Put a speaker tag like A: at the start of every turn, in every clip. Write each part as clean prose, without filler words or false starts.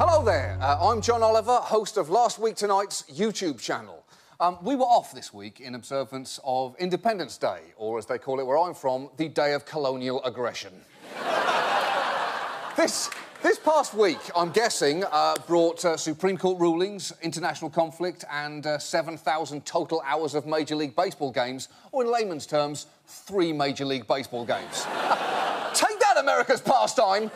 A: Hello there, I'm John Oliver, host of Last Week Tonight's YouTube channel. We were off this week in observance of Independence Day, or as they call it where I'm from, the Day of Colonial Aggression. This past week, I'm guessing, brought Supreme Court rulings, international conflict and 7,000 total hours of Major League Baseball games, or in layman's terms, 3 Major League Baseball games. Take that, America's pastime!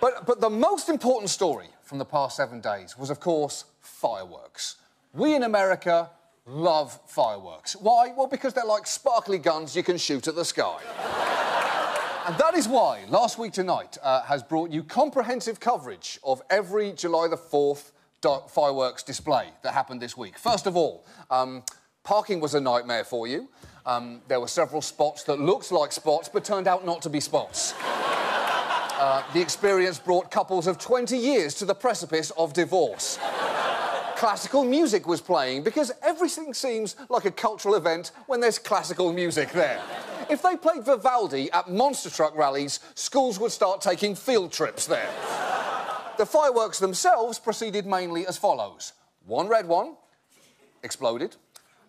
A: But the most important story from the past 7 days was, of course, fireworks. We in America love fireworks. Why? Well, because they're like sparkly guns you can shoot at the sky. And that is why Last Week Tonight has brought you comprehensive coverage of every July the 4th fireworks display that happened this week. First of all, parking was a nightmare for you. There were several spots that looked like spots but turned out not to be spots. The experience brought couples of 20 years to the precipice of divorce. Classical music was playing because everything seems like a cultural event when there's classical music there. If they played Vivaldi at monster truck rallies, schools would start taking field trips there. The fireworks themselves proceeded mainly as follows. One red one, exploded.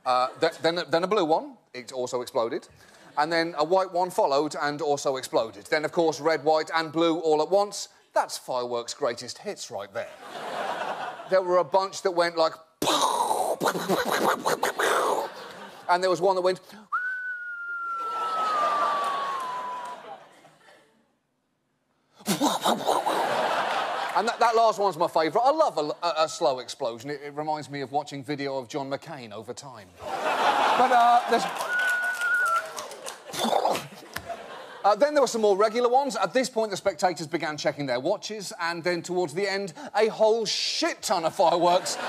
A: Then a blue one, it also exploded. And then a white one followed and also exploded. Then, of course, red, white and blue all at once. That's fireworks' greatest hits right there. There were a bunch that went like... and there was one that went... and that last one's my favourite. I love a slow explosion. It reminds me of watching video of John McCain over time. But, there's... then there were some more regular ones. At this point, the spectators began checking their watches, and then towards the end, a whole shit ton of fireworks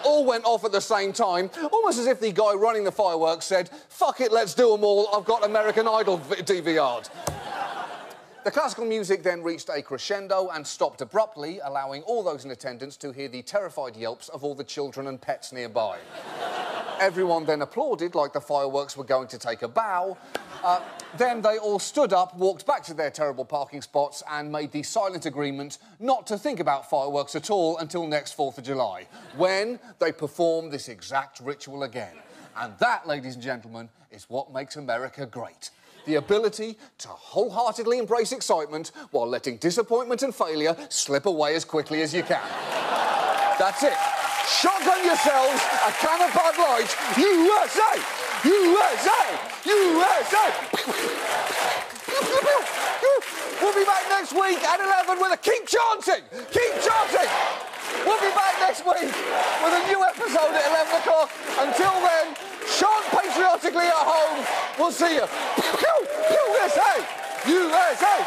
A: all went off at the same time, almost as if the guy running the fireworks said, "Fuck it, let's do them all. I've got American Idol DVR'd." The classical music then reached a crescendo and stopped abruptly, allowing all those in attendance to hear the terrified yelps of all the children and pets nearby. Everyone then applauded like the fireworks were going to take a bow. Then they all stood up, walked back to their terrible parking spots and made the silent agreement not to think about fireworks at all until next 4th of July, when they perform this exact ritual again. And that, ladies and gentlemen, is what makes America great. The ability to wholeheartedly embrace excitement while letting disappointment and failure slip away as quickly as you can. That's it. Shotgun yourselves a can of Bud Light. USA! USA! USA! We'll be back next week at 11 with a... Keep chanting! Keep chanting! We'll be back next week with a new episode at 11 o'clock. Until then, chant patriotically at home. We'll see you. USA! USA!